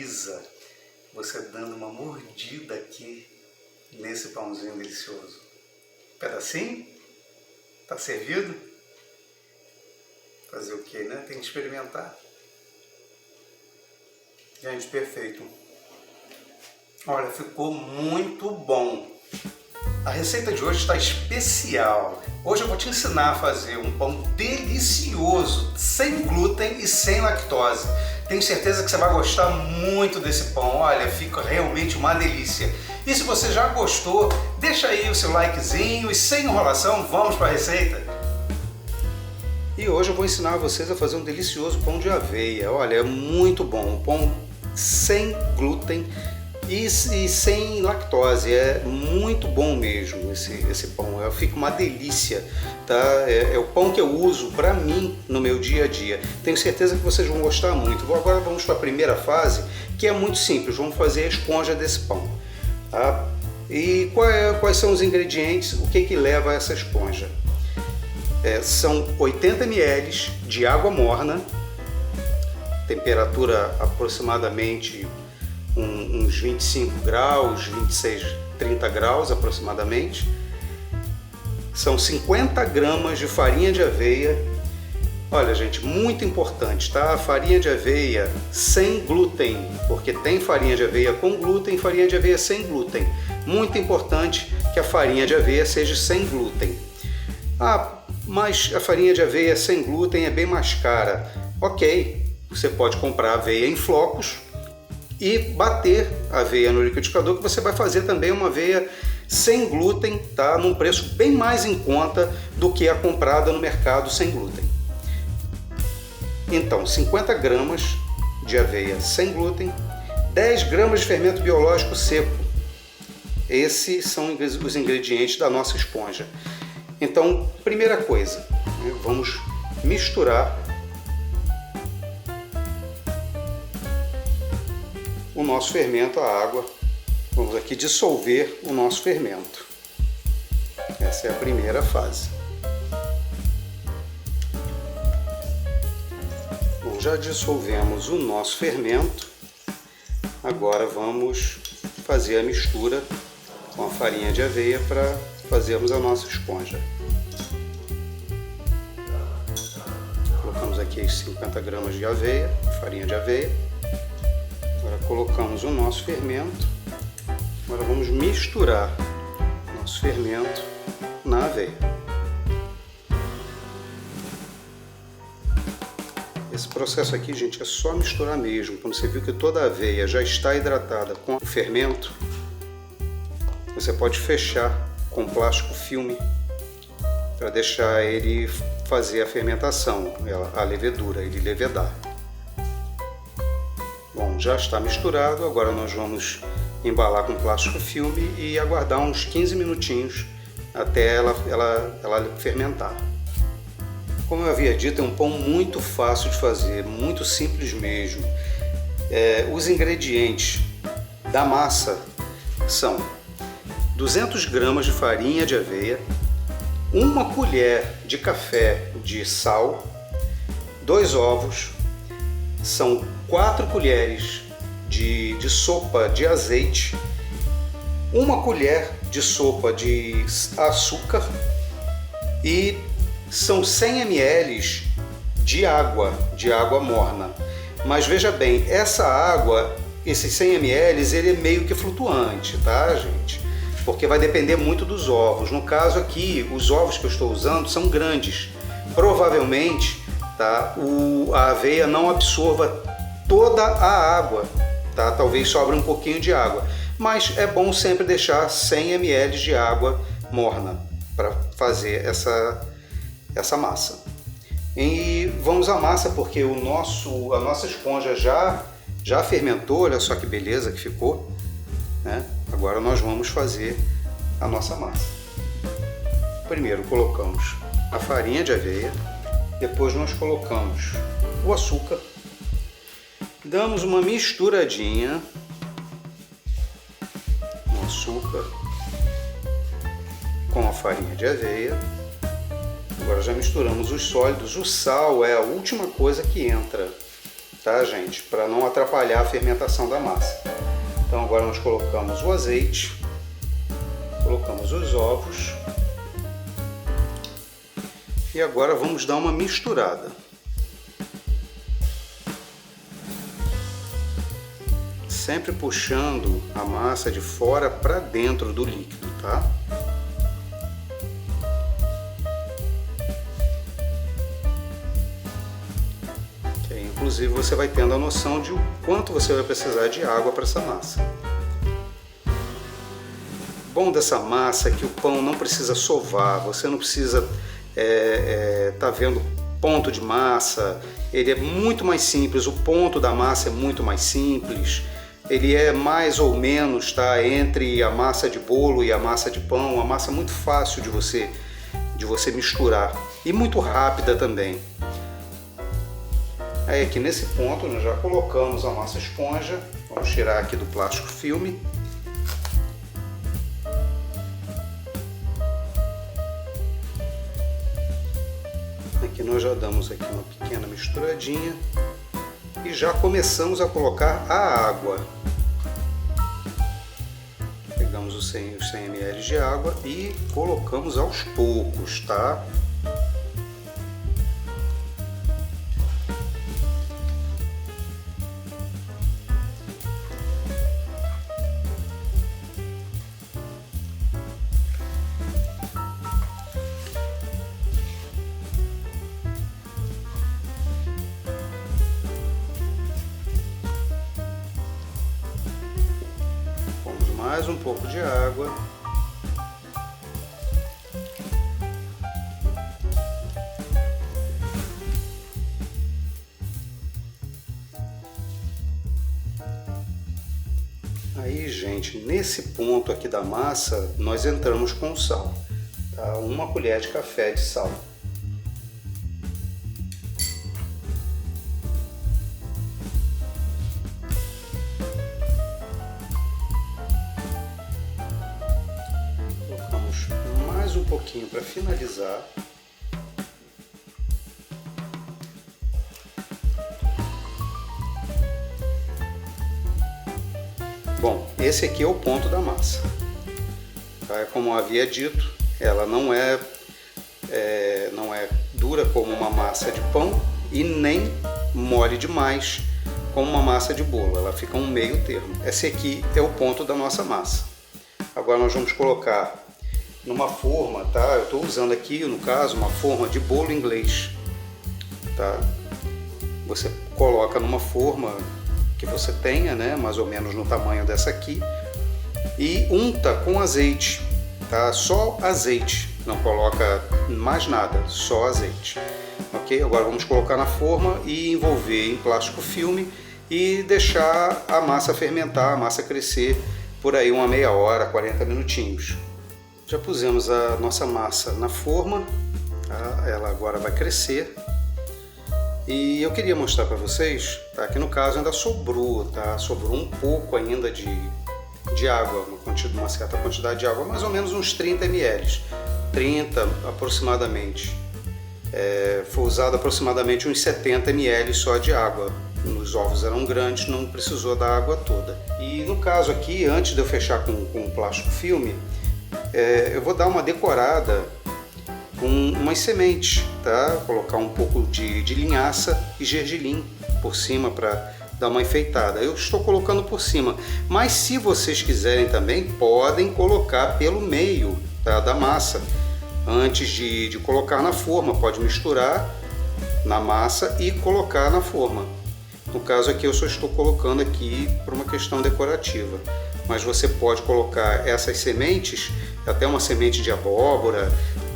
visualiza você dando uma mordida aqui nesse pãozinho delicioso. Pedacinho? Tá servido? Fazer o que, né? Tem que experimentar. Gente, perfeito. Olha, ficou muito bom. A receita de hoje está especial. Hoje eu vou te ensinar a fazer um pão delicioso, sem glúten e sem lactose. Tenho certeza que você vai gostar muito desse pão. Olha, fica realmente uma delícia. E se você já gostou, deixa aí o seu likezinho e sem enrolação, vamos para a receita. E hoje eu vou ensinar vocês a fazer um delicioso pão de aveia. Olha, é muito bom. Um pão sem glúten e sem lactose. É muito bom mesmo esse pão. Fica uma delícia, tá? É o pão que eu uso para mim no meu dia a dia. Tenho certeza que vocês vão gostar muito. Agora vamos para a primeira fase, que é muito simples. Vamos fazer a esponja desse pão, tá? E quais são os ingredientes? O que leva a essa esponja? São 80 ml de água morna, temperatura aproximadamente uns 25 graus, 26, 30 graus aproximadamente. São 50 gramas de farinha de aveia. Olha, gente, muito importante, tá? Farinha de aveia sem glúten, porque tem farinha de aveia com glúten e farinha de aveia sem glúten. Muito importante que a farinha de aveia seja sem glúten. Mas a farinha de aveia sem glúten é bem mais cara. Ok, você pode comprar aveia em flocos e bater a aveia no liquidificador, que você vai fazer também uma aveia sem glúten, tá? Num preço bem mais em conta do que a comprada no mercado sem glúten. Então, 50 gramas de aveia sem glúten, 10 gramas de fermento biológico seco. Esses são os ingredientes da nossa esponja. Então, primeira coisa, vamos misturar o nosso fermento à água. Vamos aqui dissolver o nosso fermento. Essa é a primeira fase. Bom, já dissolvemos o nosso fermento. Agora vamos fazer a mistura com a farinha de aveia para fazermos a nossa esponja. Colocamos aqui as 50 gramas de aveia, farinha de aveia. Agora colocamos o nosso fermento. Agora vamos misturar nosso fermento na aveia. Esse processo aqui, gente, é só misturar mesmo. Quando você viu que toda a aveia já está hidratada com o fermento, você pode fechar com plástico filme para deixar ele fazer a fermentação, a levedura, ele levedar. Bom, já está misturado, agora nós vamos embalar com plástico filme e aguardar uns 15 minutinhos até ela fermentar. Como eu havia dito, é um pão muito fácil de fazer, muito simples mesmo. Os ingredientes da massa são 200 gramas de farinha de aveia, 1 colher de café de sal, 2 ovos, são 4 colheres de sopa de azeite, 1 colher de sopa de açúcar e são 100 ml de água morna. Mas veja bem, essa água, esses 100 ml, ele é meio que flutuante, tá, gente? Porque vai depender muito dos ovos. No caso aqui, os ovos que eu estou usando são grandes. Provavelmente, tá, a aveia não absorva toda a água, tá? Talvez sobre um pouquinho de água. Mas é bom sempre deixar 100 ml de água morna para fazer essa massa. E vamos à massa, porque a nossa esponja já fermentou. Olha só que beleza que ficou, né? Agora nós vamos fazer a nossa massa. Primeiro colocamos a farinha de aveia, depois nós colocamos o açúcar, damos uma misturadinha no açúcar com a farinha de aveia. Agora já misturamos os sólidos. O sal é a última coisa que entra. tá, gente? Para não atrapalhar a fermentação da massa. Então agora nós colocamos o azeite, colocamos os ovos e agora vamos dar uma misturada. Sempre puxando a massa de fora para dentro do líquido, tá? Inclusive você vai tendo a noção de o quanto você vai precisar de água para essa massa. O bom dessa massa é que o pão não precisa sovar, você não precisa tá vendo ponto de massa, ele é muito mais simples, o ponto da massa é muito mais simples, ele é mais ou menos, tá, entre a massa de bolo e a massa de pão, uma massa muito fácil de você misturar e muito rápida também. Aí aqui nesse ponto nós já colocamos a nossa esponja, vamos tirar aqui do plástico filme. Aqui nós já damos aqui uma pequena misturadinha e já começamos a colocar a água. Pegamos os 100 ml de água e colocamos aos poucos, tá? Mais um pouco de água. Aí, gente, nesse ponto aqui da massa, nós entramos com o sal, tá? 1 colher de café de sal. Um pouquinho para finalizar. Bom, esse aqui é o ponto da massa. Tá? Como eu havia dito, ela não é dura como uma massa de pão e nem mole demais como uma massa de bolo. Ela fica um meio termo. Esse aqui é o ponto da nossa massa. Agora nós vamos colocar numa forma, tá? Eu estou usando aqui, no caso, uma forma de bolo inglês, tá? Você coloca numa forma que você tenha, né? Mais ou menos no tamanho dessa aqui, e unta com azeite, tá? Só azeite, não coloca mais nada, só azeite, ok? Agora vamos colocar na forma e envolver em plástico filme e deixar a massa fermentar, a massa crescer por aí uma meia hora, 40 minutinhos. Já pusemos a nossa massa na forma, tá? Ela agora vai crescer. E eu queria mostrar para vocês, tá? Que no caso ainda sobrou, tá? Sobrou um pouco ainda de água, uma certa quantidade de água, mais ou menos uns 30 ml, 30 aproximadamente. Foi usado aproximadamente uns 70 ml só de água. Os ovos eram grandes, não precisou da água toda. E no caso aqui, antes de eu fechar com o plástico filme, eu vou dar uma decorada com umas sementes, tá? Colocar um pouco de linhaça e gergelim por cima para dar uma enfeitada. Eu estou colocando por cima, mas se vocês quiserem também, podem colocar pelo meio, tá? Da massa. Antes de colocar na forma, pode misturar na massa e colocar na forma. No caso aqui eu só estou colocando aqui por uma questão decorativa, mas você pode colocar essas sementes, até uma semente de abóbora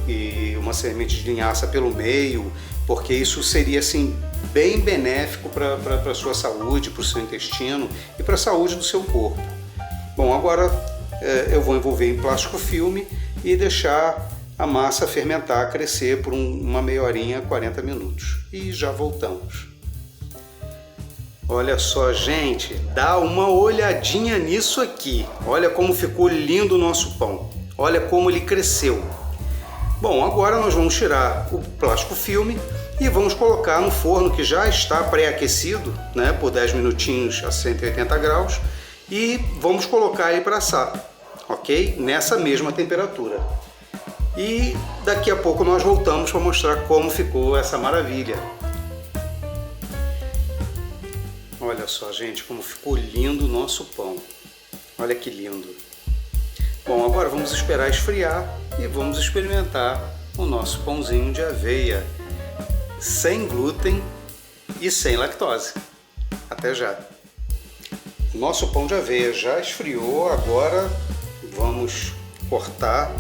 e uma semente de linhaça pelo meio, porque isso seria assim bem benéfico para a sua saúde, para o seu intestino e para a saúde do seu corpo. Bom, agora eu vou envolver em plástico filme e deixar a massa fermentar, crescer por uma meia horinha, 40 minutos. E já voltamos. Olha só, gente, dá uma olhadinha nisso aqui. Olha como ficou lindo o nosso pão. Olha como ele cresceu. Bom, agora nós vamos tirar o plástico filme e vamos colocar no forno que já está pré-aquecido, né, por 10 minutinhos a 180 graus, e vamos colocar ele para assar, ok? Nessa mesma temperatura. E daqui a pouco nós voltamos para mostrar como ficou essa maravilha. Olha só, gente, como ficou lindo o nosso pão. Olha que lindo. Bom, agora vamos esperar esfriar e vamos experimentar o nosso pãozinho de aveia, sem glúten e sem lactose. Até já! Nosso pão de aveia já esfriou, agora vamos cortar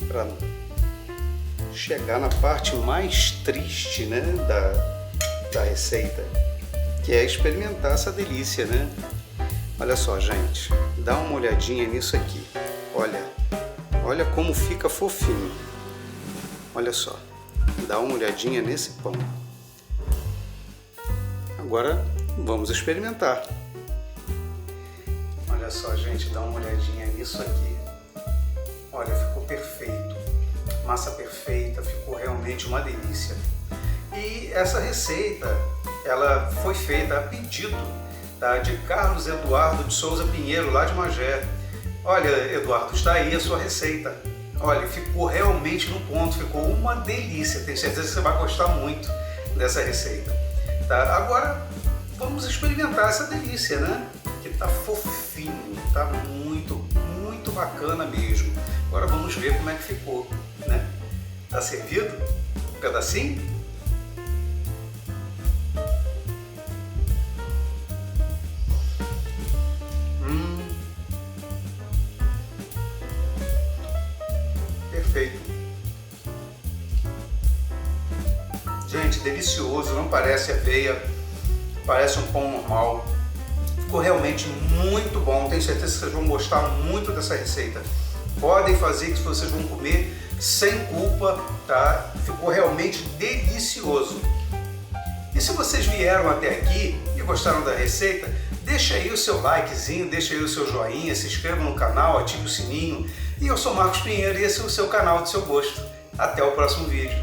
para chegar na parte mais triste, né, da receita, que é experimentar essa delícia, né? Olha só, gente, dá uma olhadinha nisso aqui. Olha como fica fofinho. Olha só, dá uma olhadinha nesse pão. Agora vamos experimentar. Olha só, gente, dá uma olhadinha nisso aqui. Olha, ficou perfeito. Massa perfeita, ficou realmente uma delícia. E essa receita, ela foi feita a pedido, tá, de Carlos Eduardo de Souza Pinheiro, lá de Magé. Olha, Eduardo, está aí a sua receita. Olha, ficou realmente no ponto, ficou uma delícia. Tenho certeza que você vai gostar muito dessa receita. Tá? Agora, vamos experimentar essa delícia, né? Que tá fofinho, tá muito, muito bacana mesmo. Agora vamos ver como é que ficou, né? Tá servido? Um pedacinho? Perfeito. Gente, delicioso, não parece aveia, parece um pão normal. Ficou realmente muito bom, tenho certeza que vocês vão gostar muito dessa receita. Podem fazer que vocês vão comer sem culpa, tá? Ficou realmente delicioso. E se vocês vieram até aqui e gostaram da receita, deixa aí o seu likezinho, deixa aí o seu joinha, se inscreva no canal, ative o sininho. E eu sou Marcos Pinheiro e esse é o seu canal do seu gosto. Até o próximo vídeo.